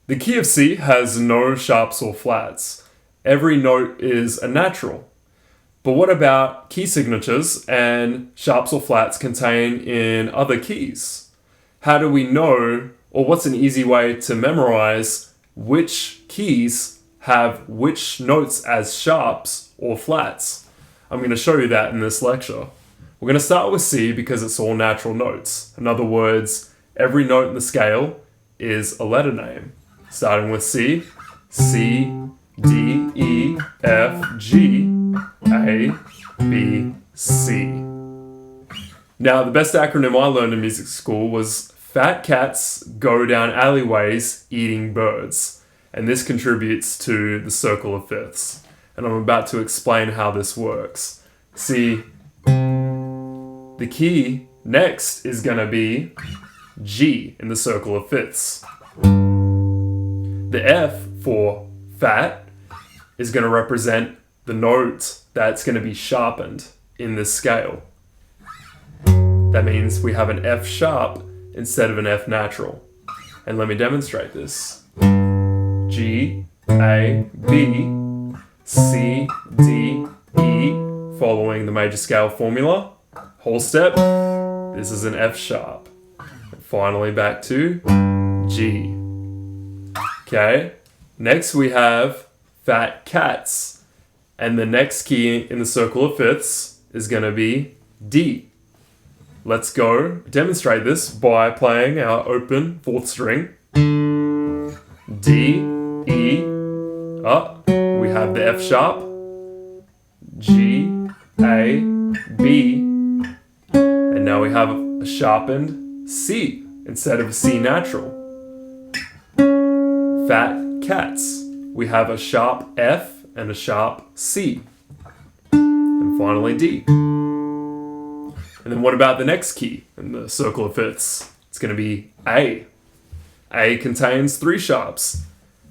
The key of C has no sharps or flats. Every note is a natural. But what about key signatures and sharps or flats contained in other keys? How do we know, or what's an easy way to memorize which keys have which notes as sharps or flats? I'm going to show you that in this lecture. We're going to start with C because it's all natural notes. In other words, every note in the scale is a letter name. Starting with C, C, D, E, F, G, A, B, C. Now, the best acronym I learned in music school was Fat Cats Go Down Alleyways Eating Birds. And this contributes to the circle of fifths. And I'm about to explain how this works. See, the key next is going to be G in the circle of fifths. The F for fat is going to represent the note that's going to be sharpened in this scale. That means we have an F sharp instead of an F natural. And let me demonstrate this. G, A, B, C, D, E, following the major scale formula. Whole step, this is an F sharp. And finally back to G. Okay, next we have Fat Cats. And the next key in the circle of fifths is going to be D. Let's go demonstrate this by playing our open fourth string. D, E, we have the F sharp, G, A, B, and now we have a sharpened C instead of a C natural. Fat Cats, we have a sharp F and a sharp C. And finally D. And then what about the next key in the circle of fifths? It's going to be A. A contains three sharps.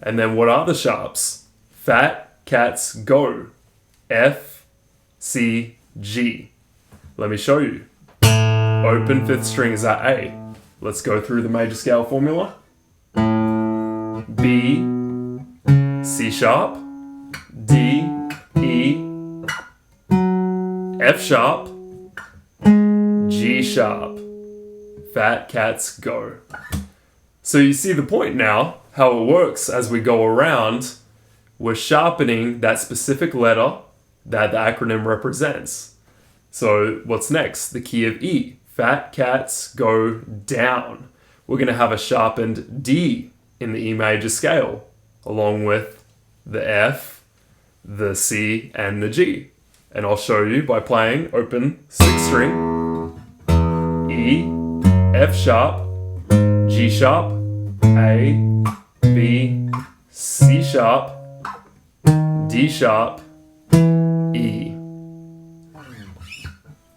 And then what are the sharps? Fat Cats Go. F, C, G. Let me show you. Open fifth string is at A. Let's go through the major scale formula. B, C sharp, D, E, F sharp, G sharp. Fat Cats Go. So you see the point now, how it works as we go around. We're sharpening that specific letter that the acronym represents. So what's next? The key of E. Fat Cats Go Down. We're going to have a sharpened D in the E major scale, along with the F, the C, and the G. And I'll show you by playing open sixth string, E, F sharp, G sharp, A, B, C sharp, D sharp, E.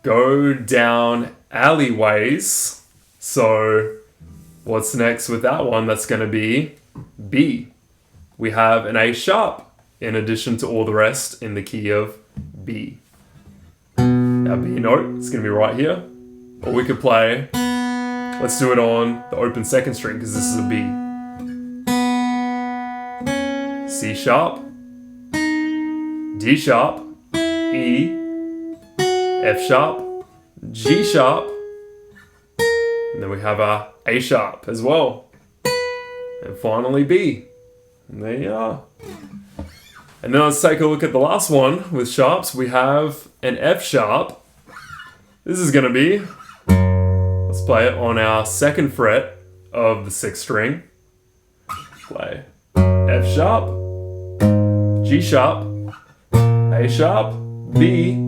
Go down alleyways. So what's next with that one? That's going to be B. We have an A sharp in addition to all the rest in the key of B. Our B note is going to be right here. Or we could play, let's do it on the open second string because this is a B. C sharp, D sharp, E, F sharp, G sharp, and then we have our A sharp as well. And finally B. And there you are. And then let's take a look at the last one with sharps. We have an F sharp. This is going to be, let's play it on our second fret of the sixth string. Play F sharp, G sharp, A sharp, B,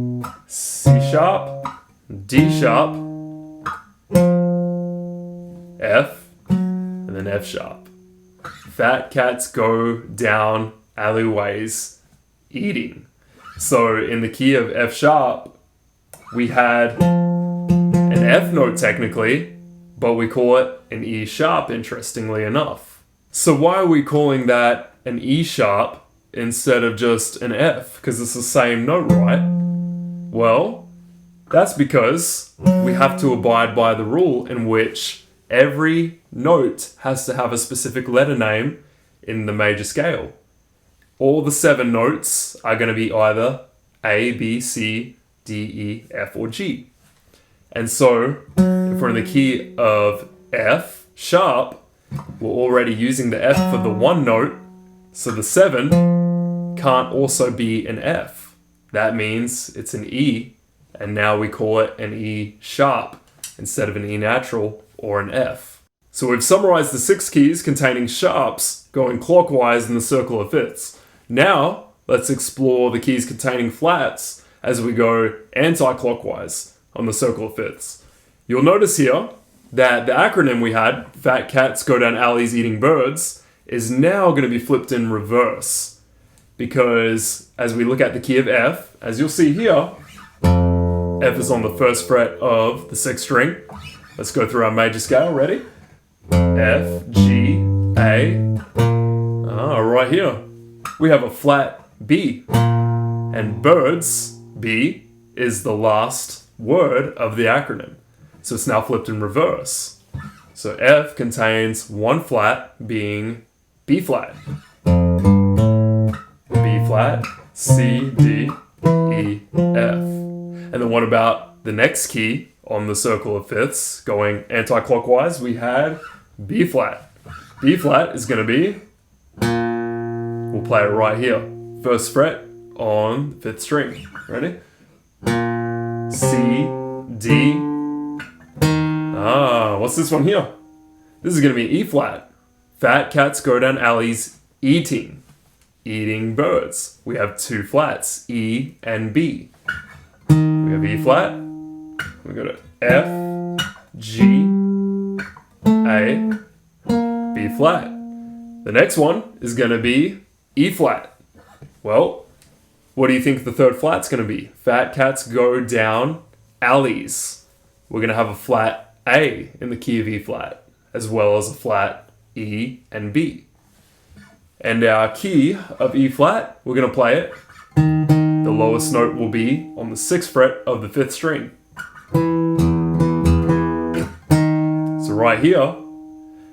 C sharp, D sharp, F, and then F sharp. Fat Cats Go Down Alleyways Eating. So in the key of F sharp, we had an F note technically, but we call it an E sharp, interestingly enough. So why are we calling that an E sharp instead of just an F? Because it's the same note, right? Well, that's because we have to abide by the rule in which every note has to have a specific letter name in the major scale. All the 7 notes are going to be either A, B, C, D, E, F, or G. And so, if we're in the key of F sharp, we're already using the F for the 1 note, so the 7 can't also be an F. That means it's an E, and now we call it an E sharp instead of an E natural or an F. So we've summarized the 6 keys containing sharps going clockwise in the circle of fifths. Now, let's explore the keys containing flats as we go anti-clockwise on the circle of fifths. You'll notice here that the acronym we had, Fat Cats Go Down Alleys Eating Birds, is now going to be flipped in reverse. Because as we look at the key of F, as you'll see here, F is on the 1st fret of the 6th string. Let's go through our major scale. Ready? F, G, A. Right here, we have a flat B. And birds, B, is the last word of the acronym. So it's now flipped in reverse. So F contains 1 flat being B flat. B flat, C, D, E, F. And then what about the next key on the circle of fifths going anti-clockwise? We had B flat. B flat is going to be, we'll play it right here. 1st fret on the 5th string. Ready? C, D. What's this one here? This is going to be E flat. Fat cats go down alleys eating. Eating birds. We have 2 flats, E and B. We have E flat. We go to F, G, A, B flat. The next one is going to be E flat. Well, what do you think the 3rd flat's going to be? Fat cats go down alleys. We're going to have a flat A in the key of E flat, as well as a flat E and B. And our key of E flat, we're going to play it. The lowest note will be on the 6th fret of the 5th string. So right here,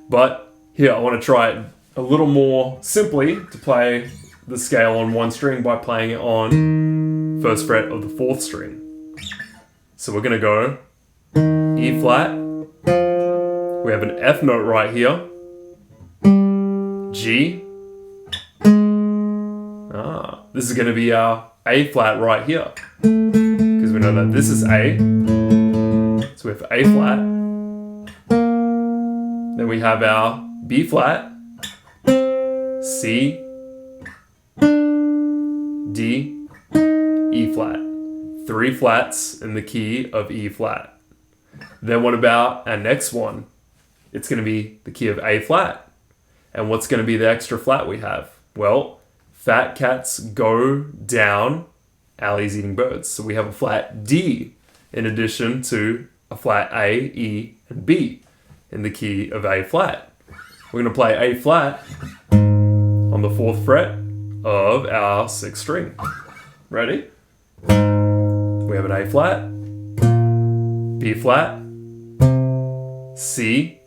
but here I want to try it a little more simply to play the scale on 1 string by playing it on 1st fret of the 4th string. So we're going to go E flat. We have an F note right here. G. This is going to be our A flat right here. Because we know that this is A. So we have A flat. Then we have our B flat. C. D. E flat. 3 flats in the key of E flat. Then what about our next one? It's going to be the key of A flat. And what's going to be the extra flat we have? Well, fat cats go down alleys eating birds. So we have a flat D in addition to a flat A, E, and B in the key of A flat. We're going to play A flat on the 4th fret of our 6th string. Ready? We have an A flat, B flat, C.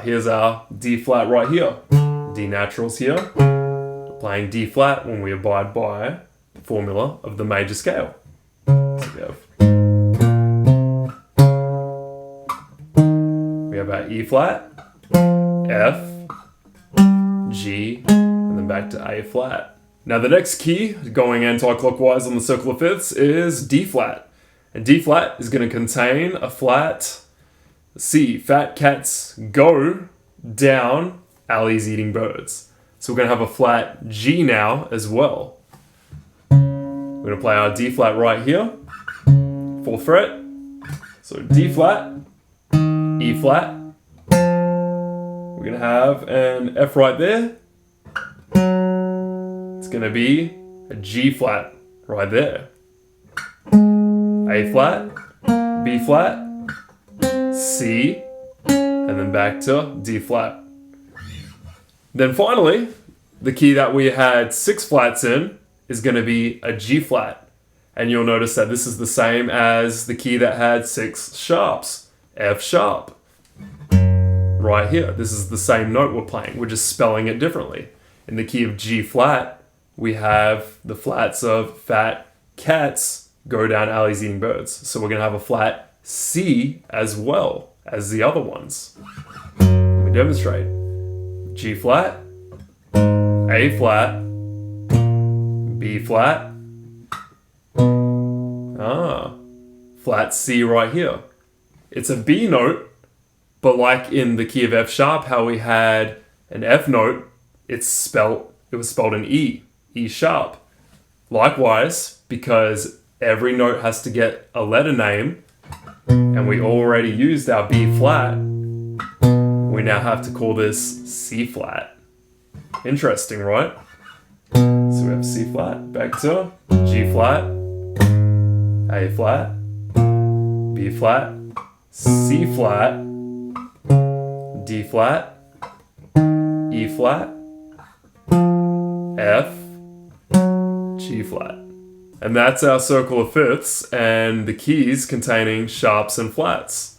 Here's our D flat right here. D naturals here. We're playing D flat when we abide by the formula of the major scale. So we have our E flat, F, G, and then back to A flat. Now the next key going anti-clockwise on the circle of fifths is D flat. And D flat is going to contain a flat C. Fat cats go down alleys eating birds. So we're going to have a flat G now as well. We're going to play our D flat right here. 4th fret. So D flat, E flat. We're going to have an F right there. It's going to be a G flat right there. A flat, B flat, C, and then back to D flat. Then finally, the key that we had 6 flats in is going to be a G flat. And you'll notice that this is the same as the key that had 6 sharps, F sharp. right here. This is the same note we're playing. We're just spelling it differently. In the key of G flat, we have the flats of fat cats go down alleys eating birds. So we're going to have a flat C as well as the other ones. Let me demonstrate. G flat, A flat, B flat, flat C right here. It's a B note, but like in the key of F sharp, how we had an F note, it was spelled an E sharp. Likewise, because every note has to get a letter name, and we already used our B flat, we now have to call this C flat. Interesting, right? So we have C flat, back to G flat, A flat, B flat, C flat, D flat, E flat, F, G flat. And that's our circle of fifths and the keys containing sharps and flats.